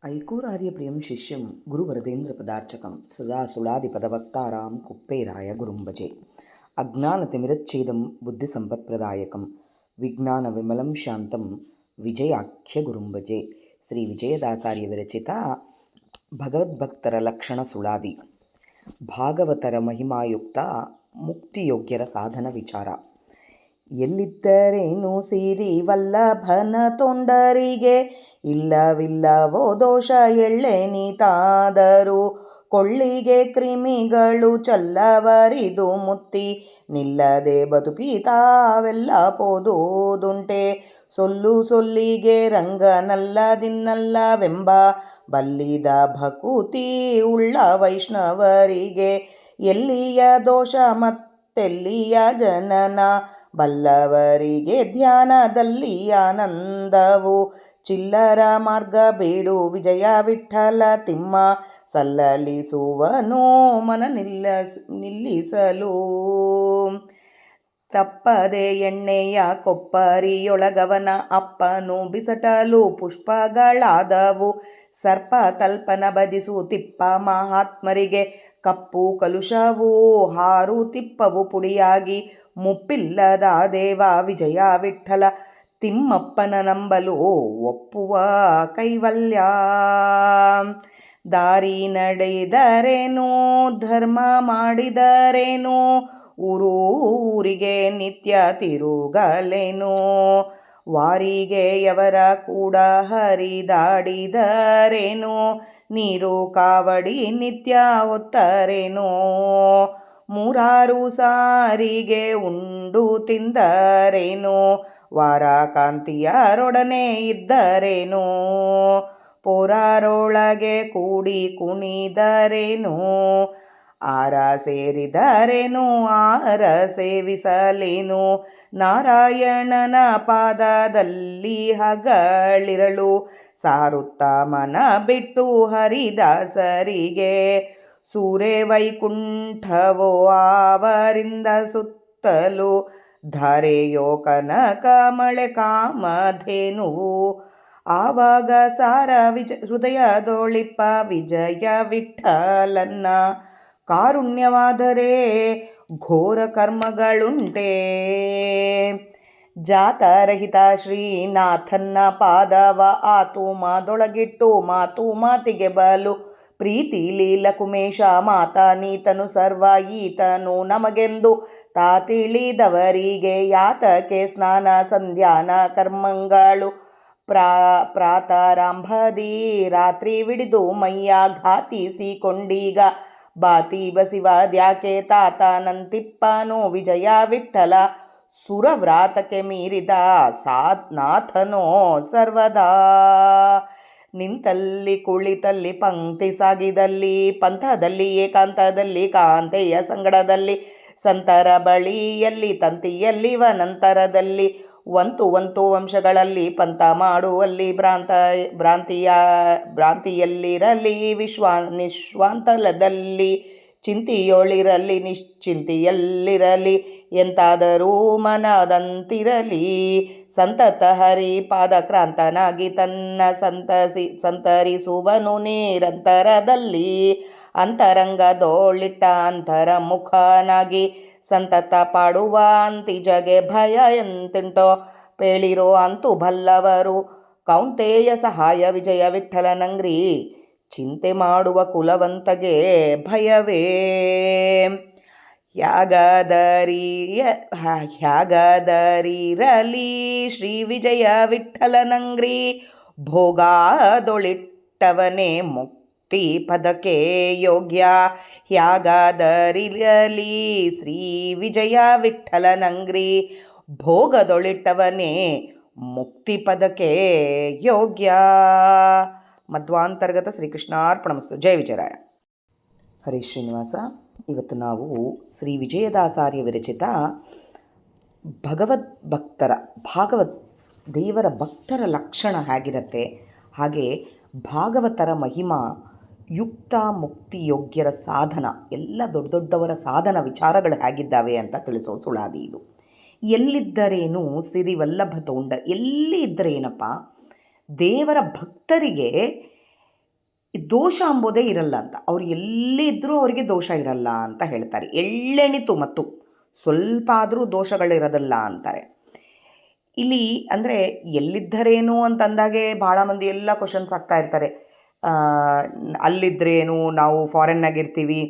ಐಕೂರಾರ್ಯಪ್ರಿಯಂ ಶಿಷ್ಯಂ ಗುರುವರದೇಂದ್ರಪದಾರ್ಚಕಂ ಸದಾ ಸುಳಾದಿಪದವಕ್ತಾರಾಂ ಕುಪ್ಪೇರಾಯ ಗುರುಂ ಭಜೆ. ಅಜ್ಞಾನತಿಮಿರಚ್ಛೇದಂ ಬುದ್ಧಿಸಂಪತ್ಪ್ರದಾಯಕಂ ವಿಜ್ಞಾನವಿಮಲಂ ಶಾಂತಂ ವಿಜಯಾಖ್ಯ ಗುರುಂ ಭಜೆ. ಶ್ರೀ ವಿಜಯದಾಸಾರ್ಯ ವಿರಚಿತ ಭಗವದ್ಭಕ್ತರ ಲಕ್ಷಣ ಸುಳಾದಿ. ಭಾಗವತರ ಮಹಿಮಾಯುಕ್ತ ಮುಕ್ತಿಯೋಗ್ಯರ ಸಾಧನ ವಿಚಾರ. ಎಲ್ಲಿದ್ದರೇನು ಸಿರಿ ವಲ್ಲಭನ ತೊಂಡರಿಗೆ ಇಲ್ಲವಿಲ್ಲವೋ ದೋಷ ಎಳ್ಳೆನಿತಾದರೂ ಕೊಳ್ಳಿಗೆ ಕ್ರಿಮಿಗಳು ಚಲ್ಲವರಿದು ಮುತ್ತಿ ನಿಲ್ಲದೆ ಬದುಕಿ ತಾವೆಲ್ಲ ಪೋದುದುಂಟೆ. ಸೊಲ್ಲು ಸೊಲ್ಲಿಗೆ ರಂಗನಲ್ಲದಿನ್ನಲ್ಲವೆಂಬ ಬಲ್ಲಿದ ಭಕುತಿ ಉಳ್ಳ ವೈಷ್ಣವರಿಗೆ ಎಲ್ಲಿಯ ದೋಷ ಮತ್ತೆಲ್ಲಿಯ ಜನನ ಬಲ್ಲವರಿಗೆ ಧ್ಯಾನದಲ್ಲಿ ಆನಂದವು. ಚಿಲ್ಲರ ಮಾರ್ಗ ಬೇಡು ವಿಜಯ ವಿಠಲ ತಿಮ್ಮ ಸಲ್ಲಲಿಸುವನು ಮನ ನಿಲ್ಲಿಸಲು. ತಪ್ಪದೆ ಎಣ್ಣೆಯ ಕೊಪ್ಪರಿಯೊಳಗವನ ಅಪ್ಪನು ಬಿಸಟಲು ಪುಷ್ಪಗಳಾದವು. ಸರ್ಪ ತಲ್ಪನ ಭಜಿಸು ತಿಪ್ಪ ಮಹಾತ್ಮರಿಗೆ ಕಪ್ಪು ಕಲುಷವು ಹಾರು ತಿಪ್ಪವು ಪುಡಿಯಾಗಿ ಮುಪ್ಪಿಲ್ಲದ ದೇವ ವಿಜಯ ವಿಠಲ ತಿಮ್ಮಪ್ಪನ ನಂಬಲು ಒಪ್ಪುವ ಕೈವಲ್ಯ. ದಾರಿ ನಡೆದರೇನು ಧರ್ಮ ಮಾಡಿದರೇನು ಊರೂರಿಗೆ ನಿತ್ಯ ತಿರುಗಲೇನು. ವಾರಿಗೆಯವರ ಕೂಡ ಹರಿದಾಡಿದರೇನು ನೀರು ಕಾವಡಿ ನಿತ್ಯ ಹೊತ್ತರೇನು. ಮೂರಾರು ಸಾರಿಗೆ ಉಂಡು ತಿಂದರೇನು ವಾರ ಕಾಂತಿಯರೊಡನೆ ಇದ್ದರೇನು. ಪೋರಾರೊಳಗೆ ಕೂಡಿ ಕುಣಿದರೇನು ಆರ ಸೇರಿದರೇನು ಆರ ಸೇವಿಸಲೇನು. ನಾರಾಯಣನ ಪಾದದಲ್ಲಿ ಹಗಳಿರಳು ಸಾರುತ್ತ ಮನ ಬಿಟ್ಟು ಹರಿದಾಸರಿಗೆ ಸೂರೆ ವೈಕುಂಠವೋ ಆವರಿಂದ ಸುತ್ತಲು ಧಾರೆಯೋ ಕನಕ ಮಳೆ ಕಾಮಧೇನುವು. ಆವಾಗ ಸಾರ ಹೃದಯದೊಳಿಪ್ಪ ವಿಜಯ ವಿಠಲನ್ನ ಕಾರುಣ್ಯವಾದರೆ ಘೋರ ಕರ್ಮಗಳುಂಟೆ. ಜಾತರಹಿತ ಶ್ರೀನಾಥನ್ನ ಪಾದವ ಆತುಮದೊಳಗಿಟ್ಟು ಮಾತು ಮಾತಿಗೆ ಬಲು ಪ್ರೀತಿ ಲೀಲ ಕುಮೇಶ ಮಾತಾನೀತನು ಸರ್ವ ಈತನು ನಮಗೆಂದು ತಿಳಿದವರಿಗೆ ಯಾತಕ್ಕೆ ಸ್ನಾನ ಸಂಧ್ಯಾನ ಕರ್ಮಗಳು. ಪ್ರಾತರಾಂಭದಿ ರಾತ್ರಿ ವಿಡಿದು ಮೈಯ ಘಾತಿಸಿಕೊಂಡೀಗ ಬಾತಿ ಬಸಿವಾದ್ಯಾಕೆ ತಾತನಂತಿಪ್ಪನೋ ವಿಜಯ ವಿಠಲ ಸುರವ್ರಾತಕ್ಕೆ ಮೀರಿದ ನಾಥನೋ ಸರ್ವದಾ. ನಿಂತಲ್ಲಿ ಕುಳಿತಲ್ಲಿ ಪಂಕ್ತಿ ಸಾಗಿದಲ್ಲಿ ಪಂಥದಲ್ಲಿ ಏಕಾಂತದಲ್ಲಿ ಕಾಂತೆಯ ಸಂಗಡದಲ್ಲಿ ಸಂತರ ಬಳಿಯಲ್ಲಿ ತಂತಿಯಲ್ಲಿ ವನಂತರದಲ್ಲಿ ವಂತು ವಂಶಗಳಲ್ಲಿ ಪಂಥ ಮಾಡುವಲ್ಲಿ ಭ್ರಾಂತಿಯಲ್ಲಿರಲಿ ನಿಶ್ವಾಂತಲದಲ್ಲಿ ಚಿಂತೆಯೊಳಿರಲಿ ನಿಶ್ಚಿಂತೆಯಲ್ಲಿರಲಿ ಎಂತಾದರೂ ಮನದಂತಿರಲಿ. ಸಂತತ ಹರಿ ಪಾದಕ್ರಾಂತನಾಗಿ ತನ್ನ ಸಂತರಿಸುವನು ನಿರಂತರದಲ್ಲಿ ಅಂತರಂಗದೋಳಿಟ್ಟ ಅಂತರ ಮುಖನಾಗಿ ಸಂತತ ಪಾಡುವ ಅಂತಿಜಗೆ ಭಯ ಎಂತುಂಟೋ ಪೇಳಿರೋ ಅಂತೂ ಬಲ್ಲವರು ಕೌಂತೆಯ ಸಹಾಯ ವಿಜಯ ವಿಠಲನಂಗ್ರಿ ಚಿಂತೆ ಮಾಡುವ ಕುಲವಂತಗೆ ಭಯವೇ. ಹ್ಯಾಗದರಿರಲಿ ಶ್ರೀ ವಿಜಯ ವಿಠಲನಂಗ್ರಿ ಭೋಗದೊಳಿಟ್ಟವನೇ ಮುಕ್ತಿ ಪದಕ್ಕೆ ಯೋಗ್ಯ. ಹ್ಯಾಗದರಿರಲಿ ಶ್ರೀ ವಿಜಯ ವಿಠಲನಂಗ್ರಿ ಭೋಗದೊಳಿಟ್ಟವನೇ ಮುಕ್ತಿ ಪದಕ್ಕೆ ಯೋಗ್ಯ. ಮಧ್ವಾಂತರ್ಗತ ಶ್ರೀಕೃಷ್ಣಾರ್ಪಣಮಸ್ತು. ಜಯ ವಿಜಯರಾಯ. ಹರೇ ಶ್ರೀನಿವಾಸ. ಇವತ್ತು ನಾವು ಶ್ರೀ ವಿಜಯದಾಸಾರ್ಯ ವಿರಚಿತ ಭಾಗವತ್ ದೇವರ ಭಕ್ತರ ಲಕ್ಷಣ ಹೇಗಿರುತ್ತೆ, ಹಾಗೆ ಭಾಗವತರ ಮಹಿಮಾ ಯುಕ್ತ ಮುಕ್ತಿಯೋಗ್ಯರ ಸಾಧನ ಎಲ್ಲ ದೊಡ್ಡ ದೊಡ್ಡವರ ಸಾಧನ ವಿಚಾರಗಳು ಹೇಗಿದ್ದಾವೆ ಅಂತ ತಿಳಿಸೋ ಸುಳಾದಿ ಇದು. ಎಲ್ಲಿದ್ದರೇನು ಸಿರಿವಲ್ಲಭ ತೋಂಡ, ಎಲ್ಲಿ ಇದ್ದರೆ ಏನಪ್ಪ, ದೇವರ ಭಕ್ತರಿಗೆ ಈ ದೋಷ ಅಂಬೋದೇ ಇರಲ್ಲ ಅಂತ. ಅವ್ರು ಎಲ್ಲಿ ಇದ್ದರೂ ಅವರಿಗೆ ದೋಷ ಇರಲ್ಲ ಅಂತ ಹೇಳ್ತಾರೆ. ಎಳ್ಳೆಣಿತು ಮತ್ತು ಸ್ವಲ್ಪ ಆದರೂ ದೋಷಗಳಿರೋದಿಲ್ಲ ಅಂತಾರೆ. ಇಲ್ಲಿ ಅಂದರೆ ಎಲ್ಲಿದ್ದರೇನು ಅಂತಂದಾಗೆ ಭಾಳ ಮಂದಿ ಎಲ್ಲ ಕ್ವಶನ್ಸ್ ಆಗ್ತಾ ಇರ್ತಾರೆ. ಅಲ್ಲಿದ್ದರೇನು, ನಾವು ಫಾರಿನ್ನಾಗಿರ್ತೀವಿ,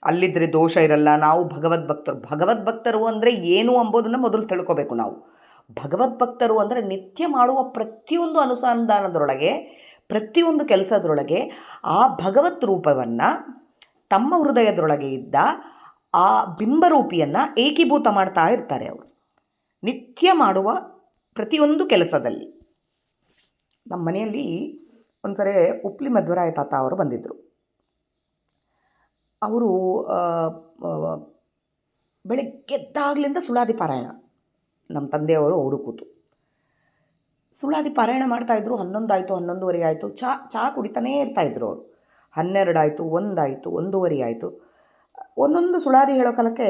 ಅಲ್ಲಿದ್ದರೆ ದೋಷ ಇರಲ್ಲ, ನಾವು ಭಗವದ್ಭಕ್ತರು ಅಂದರೆ ಏನು ಅಂಬೋದನ್ನು ಮೊದಲು ತಿಳ್ಕೊಬೇಕು ನಾವು. ಭಗವದ್ಭಕ್ತರು ಅಂದರೆ ನಿತ್ಯ ಮಾಡುವ ಪ್ರತಿಯೊಂದು ಅನುಸಂಧಾನದೊಳಗೆ, ಪ್ರತಿಯೊಂದು ಕೆಲಸದೊಳಗೆ ಆ ಭಗವತ್ ರೂಪವನ್ನು ತಮ್ಮ ಹೃದಯದೊಳಗೆ ಇದ್ದ ಆ ಬಿಂಬರೂಪಿಯನ್ನು ಏಕೀಭೂತ ಮಾಡ್ತಾ ಇರ್ತಾರೆ ಅವರು ನಿತ್ಯ ಮಾಡುವ ಪ್ರತಿಯೊಂದು ಕೆಲಸದಲ್ಲಿ. ನಮ್ಮ ಮನೆಯಲ್ಲಿ ಒಂದು ಸರಿ ಉಪ್ಲಿ ಮಧ್ವರಾಯ ತಾತ ಅವರು ಬಂದಿದ್ದರು. ಅವರು ಬೆಳಗ್ಗೆದ್ದಾಗಲಿಂದ ಸುಳಾದಿ ಪಾರಾಯಣ, ನಮ್ಮ ತಂದೆಯವರು ಅವರು ಕೂತು ಸುಳಾದಿ ಪಾರಾಯಣ ಮಾಡ್ತಾಯಿದ್ರು. 11 ಆಯಿತು, 11:30 ಆಯಿತು. ಚಹಾ ಕುಡಿತಾನೇ ಇರ್ತಾಯಿದ್ರು ಅವರು. 12 ಆಯಿತು, 1 ಆಯಿತು, 1:30 ಆಯಿತು. ಒಂದೊಂದು ಸುಳಾದಿ ಹೇಳೋ ಕಾಲಕ್ಕೆ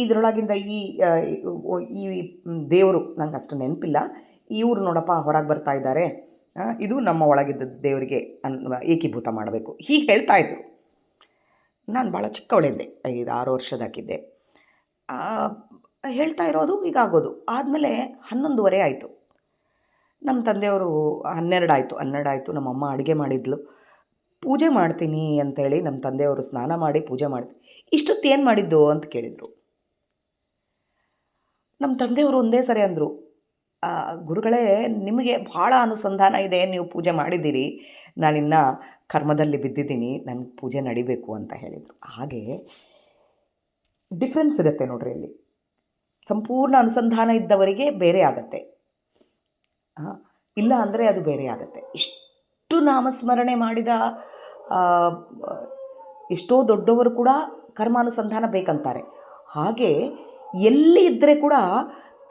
ಇದರೊಳಗಿಂದ ಈ ದೇವರು ನಂಗೆ ಅಷ್ಟು ನೆನಪಿಲ್ಲ, ಇವರು ನೋಡಪ್ಪ ಹೊರಗೆ ಬರ್ತಾ ಇದ್ದಾರೆ, ಇದು ನಮ್ಮ ಒಳಗಿದ್ದ ದೇವರಿಗೆ ಏಕೀಭೂತ ಮಾಡಬೇಕು, ಹೀಗೆ ಹೇಳ್ತಾಯಿದ್ರು. ನಾನು ಭಾಳ ಚಿಕ್ಕವಳಿದ್ದೆ, 5-6 ವರ್ಷದಾಕಿದ್ದೆ. ಹೇಳ್ತಾ ಇರೋದು ಹೀಗಾಗೋದು. ಆದಮೇಲೆ 11:30 ಆಯಿತು. ನಮ್ಮ ತಂದೆಯವರು 12 ಆಯಿತು. ನಮ್ಮಮ್ಮ ಅಡುಗೆ ಮಾಡಿದ್ಲು. ಪೂಜೆ ಮಾಡ್ತೀನಿ ಅಂಥೇಳಿ ನಮ್ಮ ತಂದೆಯವರು ಸ್ನಾನ ಮಾಡಿ ಪೂಜೆ ಮಾಡ್ತೀನಿ. ಇಷ್ಟೊತ್ತು ಏನು ಮಾಡಿದ್ದು ಅಂತ ಕೇಳಿದರು. ನಮ್ಮ ತಂದೆಯವರು ಒಂದೇ ಸರಿ ಅಂದರು, ಗುರುಗಳೇ, ನಿಮಗೆ ಭಾಳ ಅನುಸಂಧಾನ ಇದೆ, ನೀವು ಪೂಜೆ ಮಾಡಿದ್ದೀರಿ, ನಾನಿನ್ನು ಕರ್ಮದಲ್ಲಿ ಬಿದ್ದಿದ್ದೀನಿ, ನನ್ನ ಪೂಜೆ ನಡಿಬೇಕು ಅಂತ ಹೇಳಿದರು. ಹಾಗೆ ಡಿಫ್ರೆನ್ಸ್ ಇರುತ್ತೆ ನೋಡ್ರಿ. ಅಲ್ಲಿ ಸಂಪೂರ್ಣ ಅನುಸಂಧಾನ ಇದ್ದವರಿಗೆ ಬೇರೆ ಆಗತ್ತೆ, ಇಲ್ಲ ಅಂದರೆ ಅದು ಬೇರೆ ಆಗುತ್ತೆ. ಇಷ್ಟು ನಾಮಸ್ಮರಣೆ ಮಾಡಿದ ಎಷ್ಟೋ ದೊಡ್ಡವರು ಕೂಡ ಕರ್ಮಾನುಸಂಧಾನ ಬೇಕಂತಾರೆ. ಹಾಗೆ ಎಲ್ಲಿ ಇದ್ದರೆ ಕೂಡ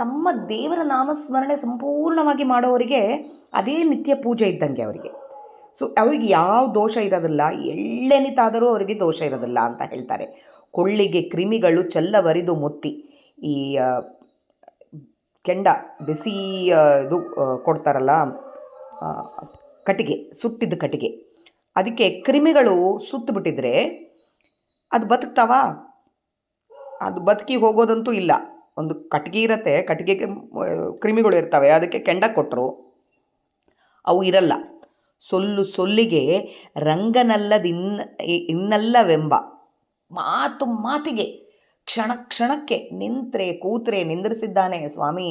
ತಮ್ಮ ದೇವರ ನಾಮಸ್ಮರಣೆ ಸಂಪೂರ್ಣವಾಗಿ ಮಾಡೋವರಿಗೆ ಅದೇ ನಿತ್ಯ ಪೂಜೆ ಇದ್ದಂಗೆ ಅವರಿಗೆ. ಸೊ ಅವ್ರಿಗೆ ಯಾವ ದೋಷ ಇರೋದಿಲ್ಲ, ಎಳ್ಳೆನಿತಾದರೂ ಅವರಿಗೆ ದೋಷ ಇರೋದಿಲ್ಲ ಅಂತ ಹೇಳ್ತಾರೆ. ಕೊಳ್ಳಿಗೆ ಕ್ರಿಮಿಗಳು ಚೆಲ್ಲವರಿದು ಮುತ್ತಿ, ಈ ಕೆಂಡ ಬಿಸಿ ಇದು ಕೊಡ್ತಾರಲ್ಲ, ಕಟ್ಟಿಗೆ, ಸುಟ್ಟಿದ್ದ ಕಟ್ಟಿಗೆ, ಅದಕ್ಕೆ ಕ್ರಿಮಿಗಳು ಸುತ್ತಬಿಟ್ಟಿದ್ರೆ ಅದು ಬದುಕ್ತಾವ? ಅದು ಬದುಕಿ ಹೋಗೋದಂತೂ ಇಲ್ಲ. ಒಂದು ಕಟ್ಟಿಗೆ ಇರುತ್ತೆ, ಕಟ್ಟಿಗೆಗೆ ಕ್ರಿಮಿಗಳು ಇರ್ತವೆ, ಅದಕ್ಕೆ ಕೆಂಡ ಕೊಟ್ಟರು ಅವು ಇರಲ್ಲ. ಸೊಲ್ಲಿಗೆ ಇನ್ನಲ್ಲವೆಂಬ ಮಾತಿಗೆ ಕ್ಷಣಕ್ಕೆ ನಿಂತರೆ ಕೂತ್ರೆ ನಿಂದಿರಿಸಿದ್ದಾನೆ ಸ್ವಾಮಿ,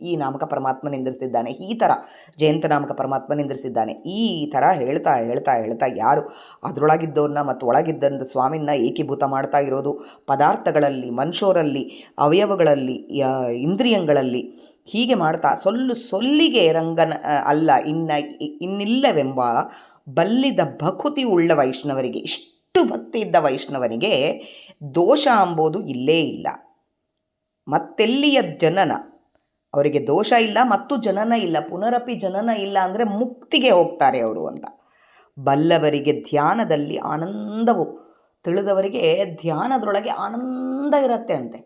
ಈ ನಾಮಕ ಪರಮಾತ್ಮ ನಿಂದಿರಿಸಿದ್ದಾನೆ, ಈ ಥರ ಜಯಂತ ನಾಮಕ ಪರಮಾತ್ಮ ನಿಂದಿರಿಸಿದ್ದಾನೆ, ಈ ಥರ ಹೇಳ್ತಾ ಯಾರು ಅದರೊಳಗಿದ್ದವ್ರನ್ನ ಮತ್ತು ಒಳಗಿದ್ದಂಥ ಸ್ವಾಮಿನ ಏಕೀಭೂತ ಮಾಡ್ತಾ ಇರೋದು ಪದಾರ್ಥಗಳಲ್ಲಿ, ಮನುಷ್ಯರಲ್ಲಿ, ಅವಯವಗಳಲ್ಲಿ, ಇಂದ್ರಿಯಗಳಲ್ಲಿ, ಹೀಗೆ ಮಾಡ್ತಾ ಸೊಲ್ಲಿಗೆ ಅಲ್ಲ ಇನ್ನಿಲ್ಲವೆಂಬ ಬಲ್ಲಿದ ಭಕುತಿ ಉಳ್ಳ ವೈಷ್ಣವರಿಗೆ, ಇಷ್ಟು ಭಕ್ತಿ ಇದ್ದ ವೈಷ್ಣವನಿಗೆ ದೋಷ ಅಂಬೋದು ಇಲ್ಲೇ ಇಲ್ಲ. ಮತ್ತೆಲ್ಲಿಯ ಜನನ, ಅವರಿಗೆ ದೋಷ ಇಲ್ಲ ಮತ್ತು ಜನನ ಇಲ್ಲ, ಪುನರಪಿ ಜನನ ಇಲ್ಲ ಅಂದರೆ ಮುಕ್ತಿಗೆ ಹೋಗ್ತಾರೆ ಅವರು ಅಂತ. ಬಲ್ಲವರಿಗೆ ಧ್ಯಾನದಲ್ಲಿ ಆನಂದವು, ತಿಳಿದವರಿಗೆ ಧ್ಯಾನದೊಳಗೆ ಆನಂದ ಇರುತ್ತೆ ಅಂತೆ,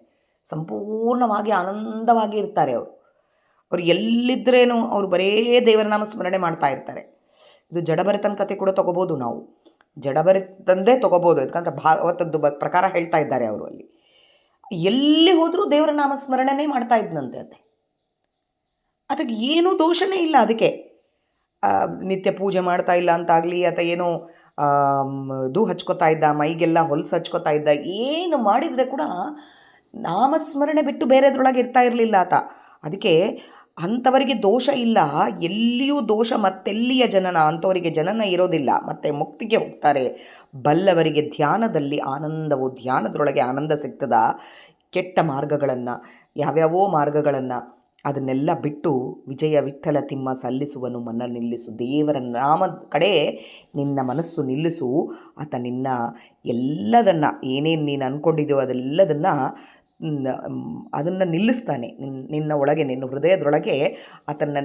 ಸಂಪೂರ್ಣವಾಗಿ ಆನಂದವಾಗಿ ಇರ್ತಾರೆ ಅವರು ಎಲ್ಲಿದ್ದರೇನು ಅವರು ಬರೇ ದೇವರ ನಾಮ ಸ್ಮರಣೆ ಮಾಡ್ತಾ ಇರ್ತಾರೆ. ಇದು ಜಡಭರತನ ಕಥೆ ಕೂಡ ತೊಗೋಬೋದು, ನಾವು ಜಡಭರತಂದೇ ತೊಗೋಬೋದು, ಯಾಕಂದರೆ ಭಾಗವತದ್ದು ಪ್ರಕಾರ ಹೇಳ್ತಾ ಇದ್ದಾರೆ ಅವರು. ಅಲ್ಲಿ ಎಲ್ಲಿ ಹೋದರೂ ದೇವರ ನಾಮಸ್ಮರಣೆನೇ ಮಾಡ್ತಾ ಇದ್ದಂತೆ ಅದಕ್ಕೆ ಏನೂ ದೋಷನೇ ಇಲ್ಲ. ಅದಕ್ಕೆ ನಿತ್ಯ ಪೂಜೆ ಮಾಡ್ತಾ ಇಲ್ಲ ಅಂತಾಗಲಿ, ಅಥವಾ ಏನೋ ಇದು ಹಚ್ಕೋತಾ ಇದ್ದ, ಮೈಗೆಲ್ಲ ಹೊಲಸು ಹಚ್ಕೋತಾ ಇದ್ದ, ಏನು ಮಾಡಿದರೆ ಕೂಡ ನಾಮಸ್ಮರಣೆ ಬಿಟ್ಟು ಬೇರೆದ್ರೊಳಗೆ ಇರ್ತಾ ಇರಲಿಲ್ಲ ಆತ. ಅದಕ್ಕೆ ಅಂಥವರಿಗೆ ದೋಷ ಇಲ್ಲ. ಎಲ್ಲಿಯೂ ದೋಷ ಮತ್ತೆಲ್ಲಿಯ ಜನನ, ಅಂಥವರಿಗೆ ಜನನ ಇರೋದಿಲ್ಲ, ಮತ್ತು ಮುಕ್ತಿಗೆ ಹೋಗ್ತಾರೆ. ಬಲ್ಲವರಿಗೆ ಧ್ಯಾನದಲ್ಲಿ ಆನಂದವು, ಧ್ಯಾನದೊಳಗೆ ಆನಂದ ಸಿಗ್ತದ. ಕೆಟ್ಟ ಮಾರ್ಗಗಳನ್ನು, ಯಾವ್ಯಾವೋ ಮಾರ್ಗಗಳನ್ನು ಅದನ್ನೆಲ್ಲ ಬಿಟ್ಟು ವಿಜಯ ವಿಠ್ಠಲ ತಿಮ್ಮ ಸಲ್ಲಿಸುವನು ಮನ ನಿಲ್ಲಿಸು, ದೇವರ ನಾಮದ ಕಡೆ ನಿನ್ನ ಮನಸ್ಸು ನಿಲ್ಲಿಸು. ಆತ ನಿನ್ನ ಎಲ್ಲದನ್ನು, ಏನೇನು ನೀನು ಅಂದ್ಕೊಂಡಿದ್ದೆಯೋ ಅದನ್ನು ನಿಲ್ಲಿಸ್ತಾನೆ. ನಿನ್ನ ಒಳಗೆ, ನಿನ್ನ ಹೃದಯದೊಳಗೆ ಆತನ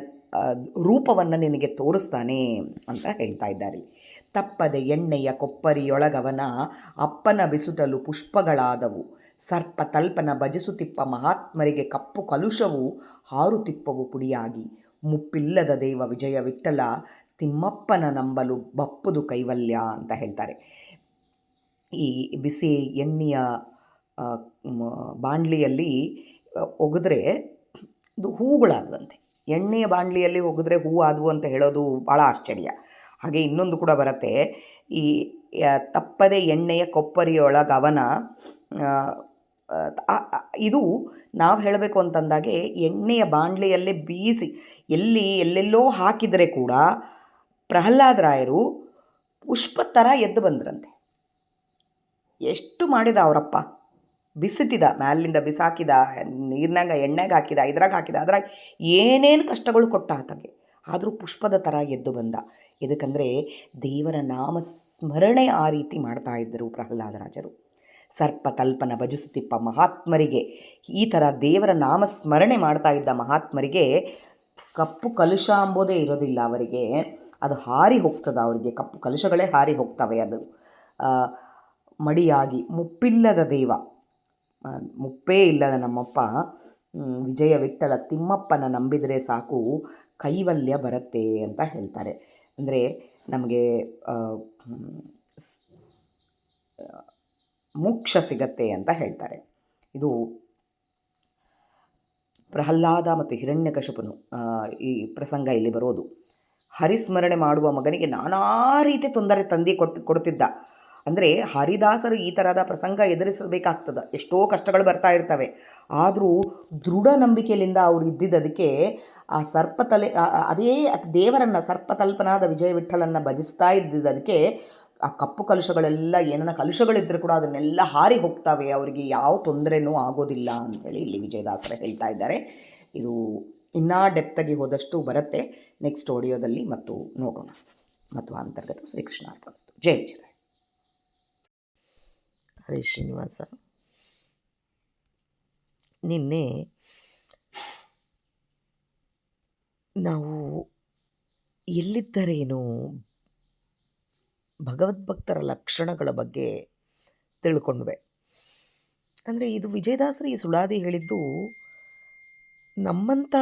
ರೂಪವನ್ನು ನಿನಗೆ ತೋರಿಸ್ತಾನೆ ಅಂತ ಹೇಳ್ತಾ ಇದ್ದಾರೆ. ತಪ್ಪದೆ ಎಣ್ಣೆಯ ಕೊಪ್ಪರಿಯೊಳಗವನ ಅಪ್ಪನ ಬಿಸುಟಲು ಪುಷ್ಪಗಳಾದವು, ಸರ್ಪ ತಲ್ಪನ ಭಜಿಸುತ್ತಿಪ್ಪ ಮಹಾತ್ಮರಿಗೆ ಕಪ್ಪು ಕಲುಷವು ಹಾರುತಿಪ್ಪವು ಪುಡಿಯಾಗಿ, ಮುಪ್ಪಿಲ್ಲದ ದೇವ ವಿಜಯ ವಿಠ್ಠಲ ತಿಮ್ಮಪ್ಪನ ನಂಬಲು ಬಪ್ಪುದು ಕೈವಲ್ಯ ಅಂತ ಹೇಳ್ತಾರೆ. ಈ ಬಿಸಿ ಎಣ್ಣೆಯ ಬಾಣಲಿಯಲ್ಲಿ ಒಗೆದ್ರೆ ಇದು ಹೂಗಳಾಗುವಂತೆ. ಎಣ್ಣೆಯ ಬಾಣಲಿಯಲ್ಲಿ ಒಗೆದ್ರೆ ಹೂ ಆದವು ಅಂತ ಹೇಳೋದು ಭಾಳ ಆಶ್ಚರ್ಯ. ಹಾಗೆ ಇನ್ನೊಂದು ಕೂಡ ಬರುತ್ತೆ, ಈ ತಪ್ಪದೆ ಎಣ್ಣೆಯ ಕೊಪ್ಪರಿಯೊಳಗವನ. ಇದು ನಾವು ಹೇಳಬೇಕು ಅಂತಂದಾಗೆ ಎಣ್ಣೆಯ ಬಾಣಲೆಯಲ್ಲೇ ಬೀಸಿ ಎಲ್ಲೆಲ್ಲೋ ಹಾಕಿದರೆ ಕೂಡ ಪ್ರಹ್ಲಾದರಾಯರು ಪುಷ್ಪ ಥರ ಎದ್ದು ಬಂದ್ರಂತೆ. ಎಷ್ಟು ಮಾಡಿದ ಅವರಪ್ಪ, ಬಿಸಿಟ್ಟಿದ, ಮ್ಯಾಲಿಂದ ಬಿಸಾಕಿದ, ನೀರಿನಾಗ ಎಣ್ಣೆಗೆ ಹಾಕಿದ, ಇದ್ರಾಗ ಹಾಕಿದ, ಅದ್ರಾಗ ಏನೇನು ಕಷ್ಟಗಳು ಕೊಟ್ಟ ಆತಗೆ, ಆದರೂ ಪುಷ್ಪದ ಥರ ಎದ್ದು ಬಂದ. ಎದಕ್ಕಂದರೆ ದೇವರ ನಾಮ ಸ್ಮರಣೆ ಆ ರೀತಿ ಮಾಡ್ತಾ ಇದ್ದರು ಪ್ರಹ್ಲಾದರಾಜರು. ಸರ್ಪ ತಲ್ಪನ ಭಜಿಸುತ್ತಿಪ್ಪ ಮಹಾತ್ಮರಿಗೆ, ಈ ಥರ ದೇವರ ನಾಮ ಸ್ಮರಣೆ ಮಾಡ್ತಾ ಇದ್ದ ಮಹಾತ್ಮರಿಗೆ ಕಪ್ಪು ಕಲುಷ ಅಂಬೋದೇ ಇರೋದಿಲ್ಲ ಅವರಿಗೆ. ಅದು ಹಾರಿ ಹೋಗ್ತದೆ ಅವರಿಗೆ, ಕಪ್ಪು ಕಲುಷಗಳೇ ಹಾರಿ ಹೋಗ್ತವೆ. ಅದು ಮಡಿಯಾಗಿ ಮುಪ್ಪಿಲ್ಲದ ದೇವ, ಮುಪ್ಪೇ ಇಲ್ಲದ ನಮ್ಮಪ್ಪ ವಿಜಯ ವಿಠ್ಠಲ ತಿಮ್ಮಪ್ಪನ ನಂಬಿದರೆ ಸಾಕು ಕೈವಲ್ಯ ಬರುತ್ತೆ ಅಂತ ಹೇಳ್ತಾರೆ. ಅಂದರೆ ನಮಗೆ ಮೋಕ್ಷ ಸಿಗತ್ತೆ ಅಂತ ಹೇಳ್ತಾರೆ. ಇದು ಪ್ರಹ್ಲಾದ ಮತ್ತು ಹಿರಣ್ಯಕಶಿಪನು ಈ ಪ್ರಸಂಗ ಇಲ್ಲಿ ಬರೋದು. ಹರಿಸ್ಮರಣೆ ಮಾಡುವ ಮಗನಿಗೆ ನಾನಾ ರೀತಿ ತೊಂದರೆ ಕೊಡ್ತಿದ್ದ. ಅಂದರೆ ಹರಿದಾಸರು ಈ ಥರದ ಪ್ರಸಂಗ ಎದುರಿಸಬೇಕಾಗ್ತದೆ, ಎಷ್ಟೋ ಕಷ್ಟಗಳು ಬರ್ತಾ ಇರ್ತವೆ. ಆದರೂ ದೃಢ ನಂಬಿಕೆಯಿಂದ ಅವರು ಇದ್ದಿದ್ದದಕ್ಕೆ ಆ ಸರ್ಪತಲೆ ಅದೇ ದೇವರನ್ನು ಸರ್ಪತಲ್ಪನಾದ ವಿಜಯ ವಿಠ್ಠಲನ್ನು ಭಜಿಸ್ತಾ ಇದ್ದಿದ್ದದಕ್ಕೆ ಆ ಕಪ್ಪು ಕಲುಷಗಳೆಲ್ಲ ಏನನ್ನ ಕಲುಷಗಳಿದ್ದರೂ ಕೂಡ ಅದನ್ನೆಲ್ಲ ಹಾರಿ ಹೋಗ್ತವೆ, ಅವರಿಗೆ ಯಾವ ತೊಂದರೆನೂ ಆಗೋದಿಲ್ಲ ಅಂಥೇಳಿ ಇಲ್ಲಿ ವಿಜಯದಾಸರ ಹೇಳ್ತಾ ಇದ್ದಾರೆ. ಇದು ಇನ್ನೂ ಡೆಪ್ತಾಗಿ ಹೋದಷ್ಟು ಬರುತ್ತೆ ನೆಕ್ಸ್ಟ್ ಆಡಿಯೋದಲ್ಲಿ ಮತ್ತು ನೋಡೋಣ. ಮತ್ತು ಅಂತರ್ಗತ ಶ್ರೀಕೃಷ್ಣಾರ್ಪಣಿಸ್ತು. ಜೈ ವಿಜಯ. ಹರೇ ಶ್ರೀನಿವಾಸ. ನಿನ್ನೆ ನಾವು ಎಲ್ಲಿದ್ದರೇನು ಭಗವದ್ಭಕ್ತರ ಲಕ್ಷಣಗಳ ಬಗ್ಗೆ ತಿಳ್ಕೊಂಡ್ವೆ. ಅಂದರೆ ಇದು ವಿಜಯದಾಸರು ಈ ಸುಳಾದಿ ಹೇಳಿದ್ದು ನಮ್ಮಂಥ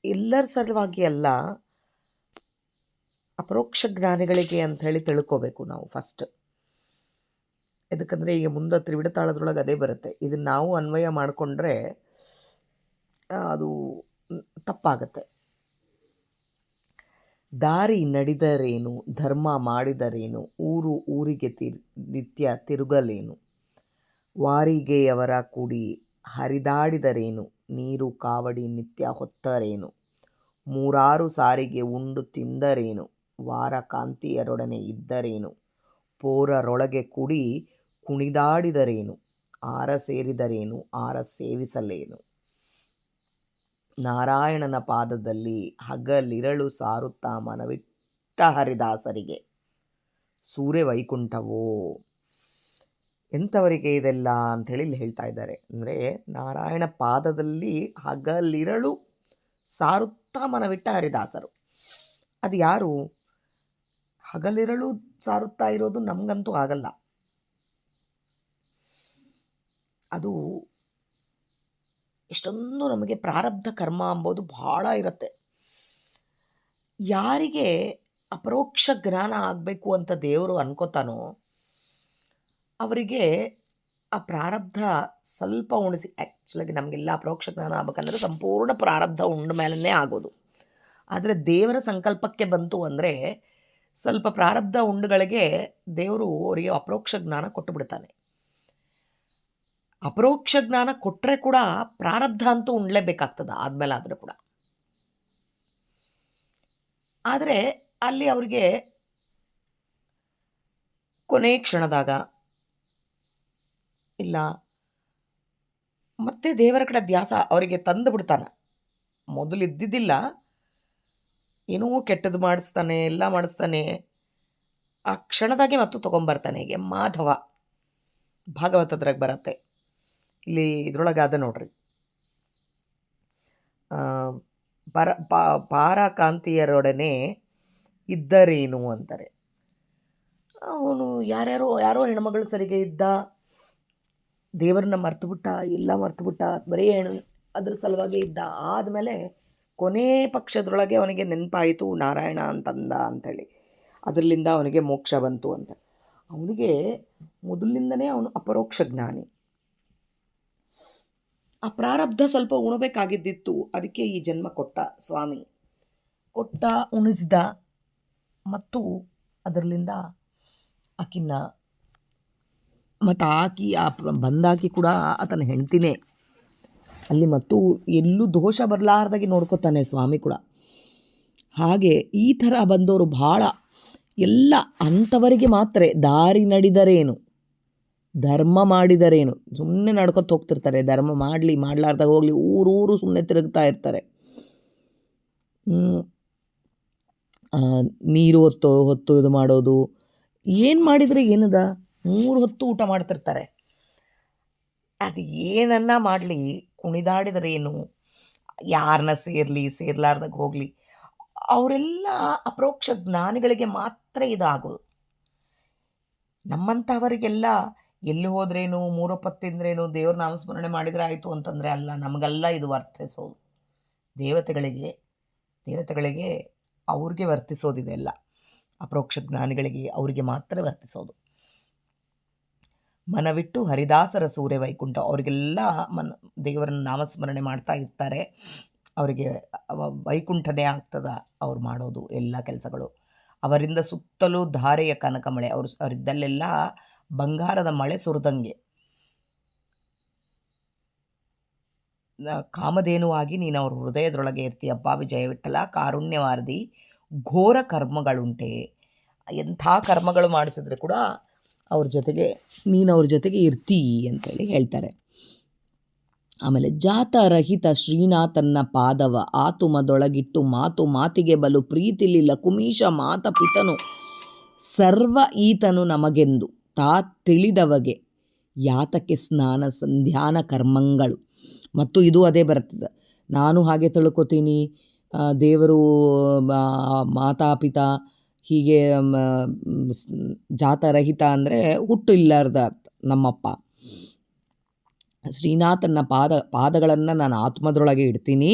ಎಲ್ಲರ ಸಲುವಾಗಿ ಅಲ್ಲ, ಅಪರೋಕ್ಷ ಜ್ಞಾನಿಗಳಿಗೆ ಅಂಥೇಳಿ ತಿಳ್ಕೋಬೇಕು ನಾವು ಫಸ್ಟ್. ಯಾಕಂದರೆ ಈಗ ಮುಂದೆ ತ್ರಿವಿಧ ತಾಳದ್ರೊಳಗೆ ಅದೇ ಬರುತ್ತೆ. ಇದನ್ನು ನಾವು ಅನ್ವಯ ಮಾಡಿಕೊಂಡ್ರೆ ಅದು ತಪ್ಪಾಗತ್ತೆ. ದಾರಿ ನಡೆದರೇನು, ಧರ್ಮ ಮಾಡಿದರೇನು, ಊರು ಊರಿಗೆ ನಿತ್ಯ ತಿರುಗಲೇನು, ವಾರಿಗೆಯವರ ಕೂಡಿ ಹರಿದಾಡಿದರೇನು, ನೀರು ಕಾವಡಿ ನಿತ್ಯ ಹೊತ್ತರೇನು, ಮೂರಾರು ಸಾರಿಗೆ ಉಂಡು ತಿಂದರೇನು, ವಾರ ಕಾಂತಿಯರೊಡನೆ ಇದ್ದರೇನು, ಪೋರರೊಳಗೆ ಕೂಡಿ ಕುಣಿದಾಡಿದರೇನು, ಆರ ಸೇರಿದರೇನು, ಆರ ಸೇವಿಸಲೇನು, ನಾರಾಯಣನ ಪಾದದಲ್ಲಿ ಹಗಲಿರಳು ಸಾರುತ್ತಾ ಮನವಿಟ್ಟ ಹರಿದಾಸರಿಗೆ ಸೂರ್ಯ ವೈಕುಂಠವೋ. ಎಂಥವರಿಗೆ ಇದೆಲ್ಲ ಅಂಥೇಳಿ ಇಲ್ಲಿ ಹೇಳ್ತಾ ಇದ್ದಾರೆ. ಅಂದರೆ ನಾರಾಯಣ ಪಾದದಲ್ಲಿ ಹಗಲಿರಳು ಸಾರುತ್ತಾ ಮನವಿಟ್ಟ ಹರಿದಾಸರು. ಅದು ಯಾರು? ಹಗಲಿರಳು ಸಾರುತ್ತಾ ಇರೋದು ನಮಗಂತೂ ಆಗಲ್ಲ. ಅದು ಎಷ್ಟೊಂದು ನಮಗೆ ಪ್ರಾರಬ್ಧ ಕರ್ಮ ಅಂಬೋದು ಭಾಳ ಇರುತ್ತೆ. ಯಾರಿಗೆ ಅಪರೋಕ್ಷ ಜ್ಞಾನ ಆಗಬೇಕು ಅಂತ ದೇವರು ಅನ್ಕೋತಾನೋ ಅವರಿಗೆ ಆ ಪ್ರಾರಬ್ಧ ಸ್ವಲ್ಪ ಉಣಿಸಿ, ಆ್ಯಕ್ಚುಲಾಗಿ ನಮಗೆಲ್ಲ ಅಪರೋಕ್ಷ ಜ್ಞಾನ ಆಗ್ಬೇಕಂದ್ರೆ ಸಂಪೂರ್ಣ ಪ್ರಾರಬ್ಧ ಉಂಡ ಮೇಲೇ ಆಗೋದು. ಆದರೆ ದೇವರ ಸಂಕಲ್ಪಕ್ಕೆ ಬಂತು ಅಂದರೆ ಸ್ವಲ್ಪ ಪ್ರಾರಬ್ಧ ಉಂಡುಗಳಿಗೆ ದೇವರು ಅವರಿಗೆ ಅಪರೋಕ್ಷ ಜ್ಞಾನ ಕೊಟ್ಟು ಬಿಡ್ತಾನೆ. ಅಪರೋಕ್ಷ ಜ್ಞಾನ ಕೊಟ್ಟರೆ ಕೂಡ ಪ್ರಾರಬ್ಧ ಅಂತೂ ಉಣ್ಲೇಬೇಕಾಗ್ತದೆ ಆದಮೇಲೆ ಆದರೂ ಕೂಡ. ಆದರೆ ಅಲ್ಲಿ ಅವರಿಗೆ ಕೊನೆ ಕ್ಷಣದಾಗ ಇಲ್ಲ ಮತ್ತೆ ದೇವರ ಕಡೆ ಧ್ಯಾಸ ಅವರಿಗೆ ತಂದು ಬಿಡ್ತಾನೆ. ಮೊದಲು ಇದ್ದಿದ್ದಿಲ್ಲ, ಏನೋ ಕೆಟ್ಟದ್ದು ಮಾಡಿಸ್ತಾನೆ, ಎಲ್ಲ ಮಾಡಿಸ್ತಾನೆ, ಆ ಕ್ಷಣದಾಗೆ ಮತ್ತು ತೊಗೊಂಬರ್ತಾನೆ. ಹೀಗೆ ಮಾಧವ ಭಾಗವತದ್ರಾಗ ಬರತ್ತೆ. ಇಲ್ಲಿ ಇದ್ರೊಳಗಾದ ನೋಡ್ರಿ, ಪಾರಕಾಂತಿಯರೊಡನೆ ಇದ್ದರೇನು ಅಂತಾರೆ. ಅವನು ಯಾರೋ ಹೆಣ್ಮಗಳು ಸರಿಗೆ ಇದ್ದ, ದೇವರನ್ನ ಮರ್ತುಬಿಟ್ಟ, ಎಲ್ಲ ಮರ್ತುಬಿಟ್ಟ, ಬರೀ ಅದ್ರ ಸಲುವಾಗಿ ಇದ್ದ. ಆದಮೇಲೆ ಕೊನೆ ಪಕ್ಷದೊಳಗೆ ಅವನಿಗೆ ನೆನಪಾಯಿತು ನಾರಾಯಣ ಅಂತಂದ ಅಂಥೇಳಿ, ಅದರಲ್ಲಿಂದ ಅವನಿಗೆ ಮೋಕ್ಷ ಬಂತು ಅಂತ. ಅವನಿಗೆ ಮೊದಲಿನಿಂದನೇ ಅವನು ಅಪರೋಕ್ಷ ಜ್ಞಾನಿ. ಆ ಪ್ರಾರಬ್ಧ ಸ್ವಲ್ಪ ಉಣಬೇಕಾಗಿದ್ದಿತ್ತು, ಅದಕ್ಕೆ ಈ ಜನ್ಮ ಕೊಟ್ಟ ಸ್ವಾಮಿ. ಕೊಟ್ಟ, ಉಣಿಸ್ದ, ಮತ್ತು ಅದರಲ್ಲಿಂದ ಆಕಿನ್ನ ಮತ್ತು ಬಂದಾಕಿ ಕೂಡ ಆತನ ಹೆಂಡ್ತಿನೇ ಅಲ್ಲಿ, ಮತ್ತು ಎಲ್ಲೂ ದೋಷ ಬರಲಾರ್ದಾಗಿ ನೋಡ್ಕೊತಾನೆ ಸ್ವಾಮಿ ಕೂಡ. ಹಾಗೆ ಈ ಥರ ಬಂದವರು ಭಾಳ ಎಲ್ಲ ಅಂಥವರಿಗೆ ಮಾತ್ರ ದಾರಿ ನಡೆದರೇನು, ಧರ್ಮ ಮಾಡಿದರೇನು. ಸುಮ್ಮನೆ ನಡ್ಕೊತ ಹೋಗ್ತಿರ್ತಾರೆ, ಧರ್ಮ ಮಾಡಲಾರ್ದಾಗ ಹೋಗಲಿ, ಊರೂರು ಸುಮ್ಮನೆ ತಿರುಗ್ತಾ ಇರ್ತಾರೆ. ನೀರು ಹೊತ್ತು ಇದು ಮಾಡೋದು, ಏನು ಮಾಡಿದರೆ ಏನದ, 3 ಹೊತ್ತು ಊಟ ಮಾಡ್ತಿರ್ತಾರೆ. ಅದು ಏನನ್ನ ಮಾಡಲಿ, ಕುಣಿದಾಡಿದರೇನು, ಯಾರನ್ನ ಸೇರ್ಲಾರ್ದಾಗ ಹೋಗಲಿ, ಅವರೆಲ್ಲ ಅಪರೋಕ್ಷ ಜ್ಞಾನಿಗಳಿಗೆ ಮಾತ್ರ ಇದಾಗೋದು. ನಮ್ಮಂಥವರಿಗೆಲ್ಲ ಎಲ್ಲಿ ಹೋದ್ರೇನು, 3 ಹೊತ್ತು ತಿಂದ್ರೇನು, ದೇವ್ರ ನಾಮಸ್ಮರಣೆ ಮಾಡಿದರೆ ಆಯಿತು ಅಂತಂದರೆ ಅಲ್ಲ, ನಮಗೆಲ್ಲ ಇದು ವರ್ತಿಸೋದು. ದೇವತೆಗಳಿಗೆ ಅವ್ರಿಗೆ ವರ್ತಿಸೋದಿದೆ ಎಲ್ಲ. ಅಪರೋಕ್ಷ ಜ್ಞಾನಿಗಳಿಗೆ ಅವರಿಗೆ ಮಾತ್ರ ವರ್ತಿಸೋದು. ಮನವಿಟ್ಟು ಹರಿದಾಸರ ಸೂರ್ಯ ವೈಕುಂಠ, ಅವರಿಗೆಲ್ಲ ದೇವರನ್ನು ನಾಮಸ್ಮರಣೆ ಮಾಡ್ತಾ ಇರ್ತಾರೆ, ಅವರಿಗೆ ವೈಕುಂಠನೇ ಆಗ್ತದ ಅವ್ರು ಮಾಡೋದು ಎಲ್ಲ ಕೆಲಸಗಳು. ಅವರಿಂದ ಸುತ್ತಲೂ ಧಾರೆಯ ಕನಕ ಮಳೆ, ಅವರಿದ್ದಲ್ಲೆಲ್ಲ ಬಂಗಾರದ ಮಳೆ ಸುರಿದಂಗೆ. ಕಾಮಧೇನುವಾಗಿ ನೀನು ಅವ್ರ ಹೃದಯದೊಳಗೆ ಇರ್ತೀಯಪ್ಪ ವಿಜಯವಿಠಲ, ಕಾರುಣ್ಯವಾರದಿ, ಘೋರ ಕರ್ಮಗಳುಂಟೆ. ಎಂಥ ಕರ್ಮಗಳು ಮಾಡಿಸಿದ್ರೆ ಕೂಡ ನೀನು ಅವ್ರ ಜೊತೆಗೆ ಇರ್ತೀ ಅಂತೇಳಿ ಹೇಳ್ತಾರೆ. ಆಮೇಲೆ ಜಾತರಹಿತ ಶ್ರೀನಾಥನ್ನ ಪಾದವ ಆತುಮದೊಳಗಿಟ್ಟು ಮಾತಿಗೆ ಬಲು ಪ್ರೀತಿಲಿ ಲಕುಮೀಶ ಪಿತನು ಸರ್ವ ಈತನು ನಮಗೆಂದು ತಾ ತಿಳಿದವಗೆ ಯಾತಕ್ಕೆ ಸ್ನಾನ ಸಂಧ್ಯಾನ ಕರ್ಮಗಳು. ಮತ್ತು ಇದು ಅದೇ ಬರ್ತದೆ, ನಾನು ಹಾಗೆ ತಿಳ್ಕೊತೀನಿ, ದೇವರು ಮಾತಾಪಿತ ಹೀಗೆ ಜಾತರಹಿತ ಅಂದರೆ ಹುಟ್ಟು ಇಲ್ಲಾರ್ದ ನಮ್ಮಪ್ಪ. ಶ್ರೀನಾಥನ ಪಾದಗಳನ್ನು ನಾನು ಆತ್ಮದೊಳಗೆ ಇಡ್ತೀನಿ,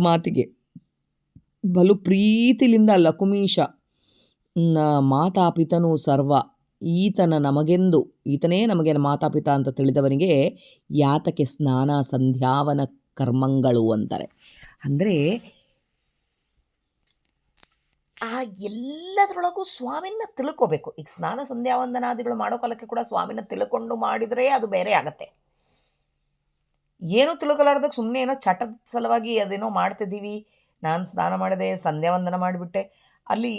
ಮಾತಿಗೆ ಬಲು ಪ್ರೀತಿಲಿಂದ ಲಕುಮೀಶ ಮಾತಾಪಿತನು ಸರ್ವ ಈತನೇ ನಮಗೆ ಮಾತಾಪಿತ ಅಂತ ತಿಳಿದವನಿಗೆ ಯಾತಕ್ಕೆ ಸ್ನಾನ ಸಂಧ್ಯಾವನ ಕರ್ಮಗಳು ಅಂತಾರೆ. ಅಂದರೆ ಆ ಎಲ್ಲದರೊಳಗೂ ಸ್ವಾಮಿನ ತಿಳ್ಕೋಬೇಕು. ಈಗ ಸ್ನಾನ ಸಂಧ್ಯಾವಂದನಾದಿಗಳು ಮಾಡೋ ಕಾಲಕ್ಕೆ ಕೂಡ ಸ್ವಾಮಿನ ತಿಳ್ಕೊಂಡು ಮಾಡಿದರೆ ಅದು ಬೇರೆ ಆಗತ್ತೆ. ಏನೂ ತಿಳ್ಕೊಲಾರ್ದಕ್ಕೆ ಸುಮ್ಮನೆ ಏನೋ ಚಟದ ಸಲುವಾಗಿ ಅದೇನೋ ಮಾಡ್ತಿದ್ದೀವಿ, ನಾನು ಸ್ನಾನ ಮಾಡಿದೆ, ಸಂಧ್ಯಾವಂದನ ಮಾಡಿಬಿಟ್ಟೆ, ಅಲ್ಲಿ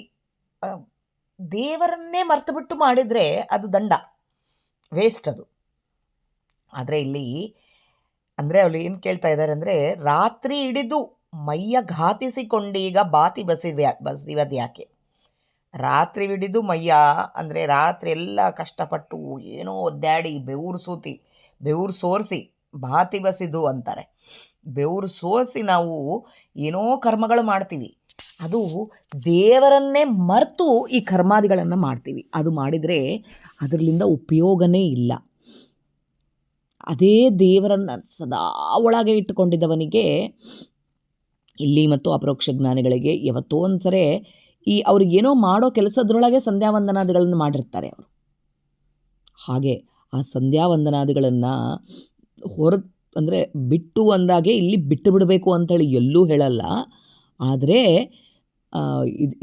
ದೇವರನ್ನೇ ಮರ್ತು ಬಿಟ್ಟು ಮಾಡಿದರೆ ಅದು ದಂಡ, ವೇಸ್ಟ್ ಅದು. ಆದರೆ ಇಲ್ಲಿ ಅವ್ರು ಏನು ಕೇಳ್ತಾ ಇದ್ದಾರೆ ಅಂದರೆ, ರಾತ್ರಿ ಹಿಡಿದು ಮೈಯ ಘಾತಿಸಿಕೊಂಡೀಗ ಬಾತಿ ಬಸಿವದ್ಯಾಕೆ. ರಾತ್ರಿ ಹಿಡಿದು ಮೈಯ ಅಂದರೆ ರಾತ್ರಿ ಎಲ್ಲ ಕಷ್ಟಪಟ್ಟು ಏನೋ ಒದ್ದಾಡಿ ಬೆವರು ಸೋರಿಸಿ ಬಾತಿ ಬಸಿದು ಅಂತಾರೆ. ಬೆವರು ಸೋರಿಸಿ ನಾವು ಏನೋ ಕರ್ಮಗಳು ಮಾಡ್ತೀವಿ, ಅದು ದೇವರನ್ನೇ ಮರೆತು ಈ ಕರ್ಮಾದಿಗಳನ್ನು ಮಾಡ್ತೀವಿ. ಅದು ಮಾಡಿದರೆ ಅದರಿಂದ ಉಪಯೋಗನೇ ಇಲ್ಲ. ಅದೇ ದೇವರನ್ನು ಸದಾ ಒಳಗೆ ಇಟ್ಟುಕೊಂಡಿದ್ದವನಿಗೆ ಇಲ್ಲಿ ಮತ್ತು ಅಪರೋಕ್ಷ ಜ್ಞಾನಿಗಳಿಗೆ ಯಾವತ್ತೋ ಒಂದ್ಸರಿ ಅವ್ರಿಗೇನೋ ಮಾಡೋ ಕೆಲಸದ್ರೊಳಗೆ ಸಂಧ್ಯಾವಂದನಾದಿಗಳನ್ನು ಮಾಡಿರ್ತಾರೆ ಅವರು. ಹಾಗೆ ಆ ಸಂಧ್ಯಾವಂದನಾದಿಗಳನ್ನು ಬಿಟ್ಟು ಅಂದಾಗೆ ಇಲ್ಲಿ ಬಿಟ್ಟು ಬಿಡಬೇಕು ಅಂಥೇಳಿ ಎಲ್ಲೂ ಹೇಳಲ್ಲ. ಆದರೆ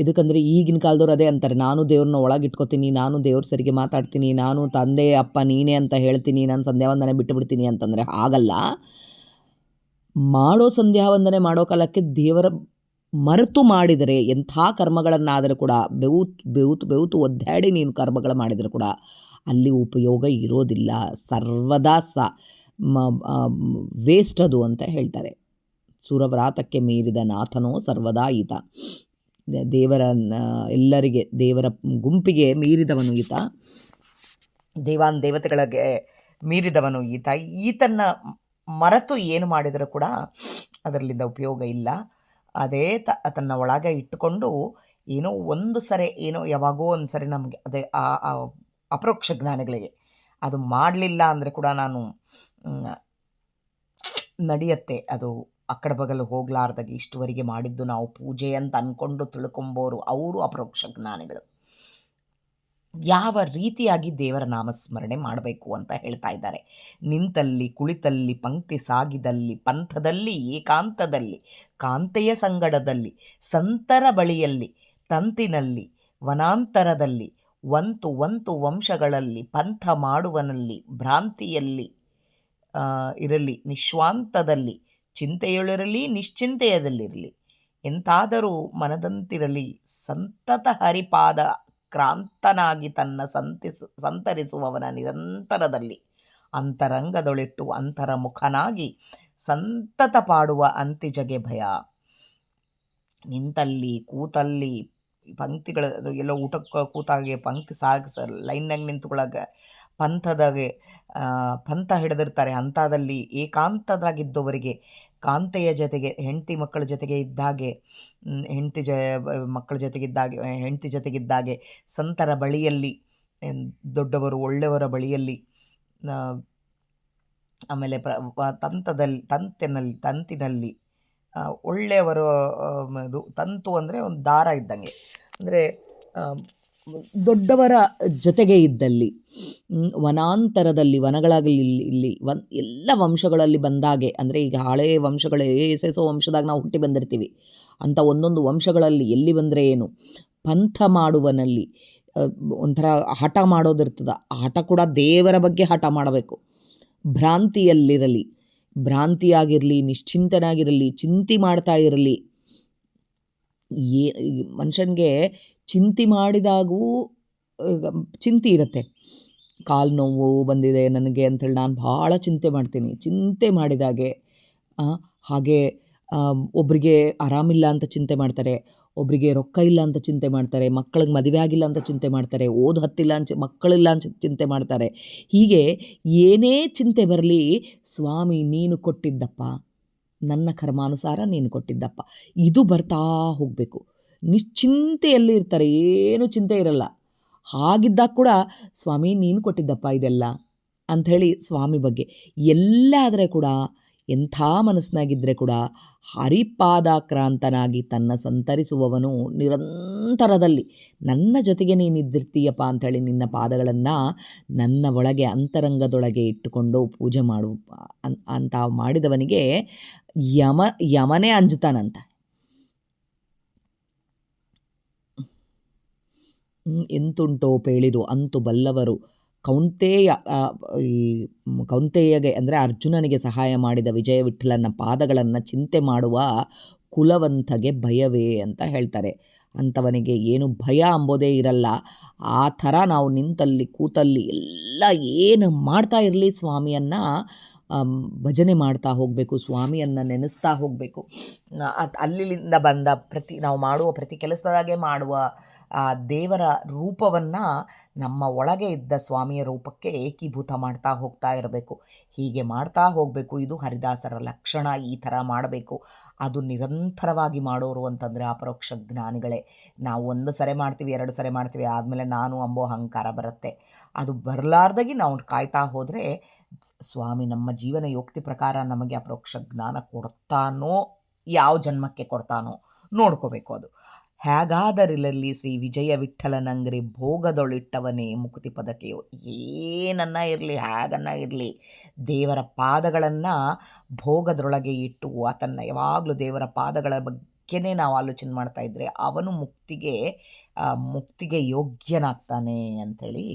ಇದಕ್ಕಂದರೆ ಈಗಿನ ಕಾಲದವ್ರು ಅದೇ ಅಂತಾರೆ, ನಾನು ದೇವ್ರನ್ನ ಒಳಗಿಟ್ಕೋತೀನಿ, ನಾನು ದೇವ್ರ ಸರಿಗೆ ಮಾತಾಡ್ತೀನಿ, ನಾನು ತಂದೆ ಅಪ್ಪ ನೀನೇ ಅಂತ ಹೇಳ್ತೀನಿ, ನಾನು ಸಂಧ್ಯಾವಂದನೆ ಬಿಟ್ಟು ಬಿಡ್ತೀನಿ ಅಂತಂದರೆ ಹಾಗಲ್ಲ. ಮಾಡೋ ಸಂಧ್ಯಾವಂದನೆ ಮಾಡೋ ಕಾಲಕ್ಕೆ ದೇವರ ಮರೆತು ಮಾಡಿದರೆ ಎಂಥ ಕರ್ಮಗಳನ್ನಾದರೂ ಕೂಡ ಬೆವುತು ಒದ್ದಾಡಿ ನೀನು ಕರ್ಮಗಳು ಮಾಡಿದರೂ ಕೂಡ ಅಲ್ಲಿ ಉಪಯೋಗ ಇರೋದಿಲ್ಲ, ಸರ್ವದಾ ವೇಸ್ಟ್ ಅದು ಅಂತ ಹೇಳ್ತಾರೆ. ಸುರವ್ರಾತಕ್ಕೆ ಮೀರಿದ ನಾಥನೋ ಸರ್ವದಾ ಈತ, ಎಲ್ಲರಿಗೆ ದೇವರ ಗುಂಪಿಗೆ ಮೀರಿದವನು ಈತ, ದೇವತೆಗಳಿಗೆ ಮೀರಿದವನು ಈತನ್ನ ಮರೆತು ಏನು ಮಾಡಿದರೂ ಕೂಡ ಅದರಲ್ಲಿಂದ ಉಪಯೋಗ ಇಲ್ಲ. ಅದೇ ಅದನ್ನು ಒಳಗೆ ಇಟ್ಟುಕೊಂಡು ಏನೋ ಒಂದು ಸರಿ ಯಾವಾಗೋ ಒಂದು ಸರಿ ನಮಗೆ ಅದೇ ಆ ಅಪರೋಕ್ಷ ಜ್ಞಾನಿಗಳಿಗೆ ಅದು ಮಾಡಲಿಲ್ಲ ಅಂದರೆ ಕೂಡ ನಾನು ನಡೆಯುತ್ತೆ, ಅದು ಅಕ್ಕಡ ಬಗಲು ಹೋಗ್ಲಾರ್ದಾಗೆ ಇಷ್ಟುವರೆಗೆ ಮಾಡಿದ್ದು ನಾವು ಪೂಜೆ ಅಂತ ಅಂದ್ಕೊಂಡು ತಿಳ್ಕೊಂಬೋರು ಅವರು ಅಪರೋಕ್ಷ ಜ್ಞಾನಿಗಳು. ಯಾವ ರೀತಿಯಾಗಿ ದೇವರ ನಾಮಸ್ಮರಣೆ ಮಾಡಬೇಕು ಅಂತ ಹೇಳ್ತಾ ಇದ್ದಾರೆ. ನಿಂತಲ್ಲಿ, ಕುಳಿತಲ್ಲಿ, ಪಂಕ್ತಿ ಸಾಗಿದಲ್ಲಿ, ಪಂಥದಲ್ಲಿ, ಏಕಾಂತದಲ್ಲಿ, ಕಾಂತೆಯ ಸಂಗಡದಲ್ಲಿ, ಸಂತರ ಬಳಿಯಲ್ಲಿ, ತಂತಿನಲ್ಲಿ, ವನಾಂತರದಲ್ಲಿ, ವಂತು ವಂತು ವಂಶಗಳಲ್ಲಿ, ಪಂಥ ಮಾಡುವನಲ್ಲಿ, ಭ್ರಾಂತಿಯಲ್ಲಿ ಇರಲಿ, ನಿಶ್ವಾಂತದಲ್ಲಿ, ಚಿಂತೆಯೊಳಿರಲಿ, ನಿಶ್ಚಿಂತೆಯದಲ್ಲಿರಲಿ, ಎಂತಾದರೂ ಮನದಂತಿರಲಿ, ಸಂತತ ಹರಿಪಾದ ಕ್ರಾಂತನಾಗಿ ತನ್ನ ಸಂತರಿಸುವವನ ನಿರಂತರದಲ್ಲಿ, ಅಂತರಂಗದೊಳಿಟ್ಟು ಅಂತರಮುಖನಾಗಿ ಸಂತತ ಪಾಡುವ ಅಂತಿಜಗೆ ಭಯ. ನಿಂತಲ್ಲಿ, ಕೂತಲ್ಲಿ, ಪಂಕ್ತಿಗಳ ಎಲ್ಲೋ ಊಟಕ್ಕೆ ಕೂತಾಗೆ ಪಂಕ್ತಿ ಲೈನ್ನಾಗ ನಿಂತ್ಕೊಳ್ಳಾಗ ಪಂಥದಾಗೆ ಪಂಥ ಹಿಡಿದಿರ್ತಾರೆ. ಅಂಥದಲ್ಲಿ ಏಕಾಂತದಾಗಿದ್ದವರಿಗೆ ಕಾಂತೆಯ ಜೊತೆಗೆ ಹೆಂಡತಿ ಮಕ್ಕಳ ಜೊತೆಗೆ ಇದ್ದಾಗೆ, ಮಕ್ಕಳ ಜೊತೆಗಿದ್ದಾಗೆ, ಹೆಂಡತಿ ಜೊತೆಗಿದ್ದಾಗೆ, ಸಂತರ ಬಳಿಯಲ್ಲಿ, ದೊಡ್ಡವರು ಒಳ್ಳೆಯವರ ಬಳಿಯಲ್ಲಿ, ಆಮೇಲೆ ತಂತಿನಲ್ಲಿ ಒಳ್ಳೆಯವರು. ಇದು ತಂತು ಅಂದರೆ ಒಂದು ದಾರ ಇದ್ದಂಗೆ, ಅಂದರೆ ದೊಡ್ಡವರ ಜೊತೆಗೆ ಇದ್ದಲ್ಲಿ, ವನಾಂತರದಲ್ಲಿ, ವನಗಳಾಗಲಿ ಇಲ್ಲಿ ಎಲ್ಲ ವಂಶಗಳಲ್ಲಿ ಬಂದಾಗೆ, ಅಂದರೆ ಈಗ ಹಳೆಯ ವಂಶಗಳು ಎಸೆಸೋ ವಂಶದಾಗ ನಾವು ಹುಟ್ಟಿ ಬಂದಿರ್ತೀವಿ ಅಂಥ ಒಂದೊಂದು ವಂಶಗಳಲ್ಲಿ ಎಲ್ಲಿ ಬಂದರೆ ಏನು, ಪಂಥ ಮಾಡುವನಲ್ಲಿ ಒಂಥರ ಹಠ ಮಾಡೋದಿರ್ತದೆ. ಆ ಹಠ ಕೂಡ ದೇವರ ಬಗ್ಗೆ ಹಠ ಮಾಡಬೇಕು. ಭ್ರಾಂತಿಯಲ್ಲಿರಲಿ, ಭ್ರಾಂತಿಯಾಗಿರಲಿ, ನಿಶ್ಚಿಂತನಾಗಿರಲಿ, ಚಿಂತೆ ಮಾಡ್ತಾ ಇರಲಿ. ಮನುಷ್ಯನಿಗೆ ಚಿಂತೆ ಮಾಡಿದಾಗೂ ಚಿಂತೆ ಇರುತ್ತೆ. ಕಾಲು ನೋವು ಬಂದಿದೆ ನನಗೆ ಅಂಥೇಳಿ ನಾನು ಭಾಳ ಚಿಂತೆ ಮಾಡ್ತೀನಿ. ಚಿಂತೆ ಮಾಡಿದಾಗೆ ಹಾಗೆ ಒಬ್ಬರಿಗೆ ಆರಾಮಿಲ್ಲ ಅಂತ ಚಿಂತೆ ಮಾಡ್ತಾರೆ, ಒಬ್ಬರಿಗೆ ರೊಕ್ಕ ಇಲ್ಲ ಅಂತ ಚಿಂತೆ ಮಾಡ್ತಾರೆ, ಮಕ್ಕಳಿಗೆ ಮದುವೆ ಆಗಿಲ್ಲ ಅಂತ ಚಿಂತೆ ಮಾಡ್ತಾರೆ, ಓದು ಹತ್ತಿಲ್ಲ ಮಕ್ಕಳಿಲ್ಲ ಅಂತ ಚಿಂತೆ ಮಾಡ್ತಾರೆ. ಹೀಗೆ ಏನೇ ಚಿಂತೆ ಬರಲಿ, ಸ್ವಾಮಿ ನೀನು ಕೊಟ್ಟಿದ್ದಪ್ಪ, ನನ್ನ ಕರ್ಮಾನುಸಾರ ನೀನು ಕೊಟ್ಟಿದ್ದಪ್ಪ, ಇದು ಬರ್ತಾ ಹೋಗಬೇಕು. ನಿಶ್ಚಿಂತೆಯಲ್ಲಿ ಇರ್ತಾರೆ, ಏನೂ ಚಿಂತೆ ಇರಲ್ಲ. ಹಾಗಿದ್ದಾಗ ಕೂಡ ಸ್ವಾಮಿ ನೀನು ಕೊಟ್ಟಿದ್ದಪ್ಪ ಇದೆಲ್ಲ ಅಂಥೇಳಿ ಸ್ವಾಮಿ ಬಗ್ಗೆ ಎಲ್ಲಾದರೆ ಕೂಡ, ಎಂಥ ಮನಸ್ಸಿನಾಗಿದ್ದರೆ ಕೂಡ ಹರಿಪಾದಾಕ್ರಾಂತನಾಗಿ ತನ್ನ ಸಂತರಿಸುವವನು ನಿರಂತರದಲ್ಲಿ ನನ್ನ ಜೊತೆಗೆ ನೀನಿದ್ದಿರ್ತೀಯಪ್ಪ ಅಂಥೇಳಿ ನಿನ್ನ ಪಾದಗಳನ್ನು ನನ್ನ ಒಳಗೆ ಅಂತರಂಗದೊಳಗೆ ಇಟ್ಟುಕೊಂಡು ಪೂಜೆ ಮಾಡು ಅಂತ ಮಾಡಿದವನಿಗೆ ಯಮನೇ ಅಂಜುತ್ತಾನಂತ. ಎಂತುಂಟೋ ಪೇಳಿರು ಅಂತು ಬಲ್ಲವರು ಕೌಂತೆಯಗೆ ಅಂದರೆ ಅರ್ಜುನನಿಗೆ ಸಹಾಯ ಮಾಡಿದ ವಿಜಯ ವಿಠಲನ ಪಾದಗಳನ್ನು ಚಿಂತೆ ಮಾಡುವ ಕುಲವಂತಗೆ ಭಯವೇ ಅಂತ ಹೇಳ್ತಾರೆ. ಅಂಥವನಿಗೆ ಏನು ಭಯ ಅಂಬೋದೇ ಇರಲ್ಲ. ಆ ಥರ ನಾವು ನಿಂತಲ್ಲಿ ಕೂತಲ್ಲಿ ಎಲ್ಲ ಏನು ಮಾಡ್ತಾ ಇರಲಿ ಸ್ವಾಮಿಯನ್ನು ಭಜನೆ ಮಾಡ್ತಾ ಹೋಗಬೇಕು, ಸ್ವಾಮಿಯನ್ನು ನೆನೆಸ್ತಾ ಹೋಗಬೇಕು. ಅಲ್ಲಿಂದ ಬಂದ ನಾವು ಮಾಡುವ ಪ್ರತಿ ಕೆಲಸದಾಗೆ ಮಾಡುವ ಆ ದೇವರ ರೂಪವನ್ನು ನಮ್ಮ ಒಳಗೆ ಇದ್ದ ಸ್ವಾಮಿಯ ರೂಪಕ್ಕೆ ಏಕೀಭೂತ ಮಾಡ್ತಾ ಹೋಗ್ತಾ ಇರಬೇಕು. ಹೀಗೆ ಮಾಡ್ತಾ ಹೋಗಬೇಕು. ಇದು ಹರಿದಾಸರ ಲಕ್ಷಣ. ಈ ಥರ ಮಾಡಬೇಕು. ಅದು ನಿರಂತರವಾಗಿ ಮಾಡೋರು ಅಂತಂದರೆ ಅಪರೋಕ್ಷ ಜ್ಞಾನಿಗಳೇ. ನಾವು ಒಂದು ಸರಿ ಮಾಡ್ತೀವಿ, 2 ಸರಿ ಮಾಡ್ತೀವಿ, ಆದಮೇಲೆ ನಾನು ಅಂಬೋ ಅಹಂಕಾರ ಬರುತ್ತೆ. ಅದು ಬರಲಾರ್ದಾಗಿ ನಾವು ಕಾಯ್ತಾ ಹೋದರೆ ಸ್ವಾಮಿ ನಮ್ಮ ಜೀವನ ಯೋಕ್ತಿ ಪ್ರಕಾರ ನಮಗೆ ಅಪರೋಕ್ಷ ಜ್ಞಾನ ಕೊಡ್ತಾನೋ, ಯಾವ ಜನ್ಮಕ್ಕೆ ಕೊಡ್ತಾನೋ ನೋಡ್ಕೋಬೇಕು. ಅದು ಹೇಗಾದರಿರಲಿ ಶ್ರೀ ವಿಜಯ ವಿಠಲನಂಗ್ರಿ ಭೋಗದೊಳಿಟ್ಟವನೇ ಮುಕುತಿ ಪದಕೆಯೋ. ಏನನ್ನ ಇರಲಿ, ಹೇಗನ್ನ ಇರಲಿ, ದೇವರ ಪಾದಗಳನ್ನು ಭೋಗದೊಳಗೆ ಇಟ್ಟು ಆತನ್ನು ಯಾವಾಗಲೂ ದೇವರ ಪಾದಗಳ ಬಗ್ಗೆನೇ ನಾವು ಆಲೋಚನೆ ಮಾಡ್ತಾ ಇದ್ದರೆ ಅವನು ಮುಕ್ತಿಗೆ ಯೋಗ್ಯನಾಗ್ತಾನೆ ಅಂಥೇಳಿ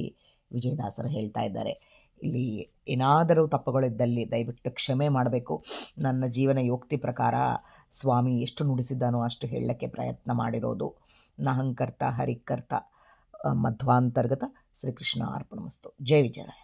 ವಿಜಯದಾಸರು ಹೇಳ್ತಾ ಇದ್ದಾರೆ. ಇಲ್ಲಿ ಏನಾದರೂ ತಪ್ಪುಗಳಿದ್ದಲ್ಲಿ ದಯವಿಟ್ಟು ಕ್ಷಮೆ ಮಾಡಬೇಕು. ನನ್ನ ಜೀವನ ಯೋಕ್ತಿ ಪ್ರಕಾರ ಸ್ವಾಮಿ ಎಷ್ಟು ನುಡಿಸಿದ್ದಾನೋ ಅಷ್ಟು ಹೇಳಕ್ಕೆ ಪ್ರಯತ್ನ ಮಾಡಿರೋದು. ನಹಂಕರ್ತ ಹರಿಕರ್ತ ಮಧ್ವಾಂತರ್ಗತ ಶ್ರೀಕೃಷ್ಣ ಅರ್ಪಣಮಸ್ತು. ಜೈ ವಿಜಯರಾಯ.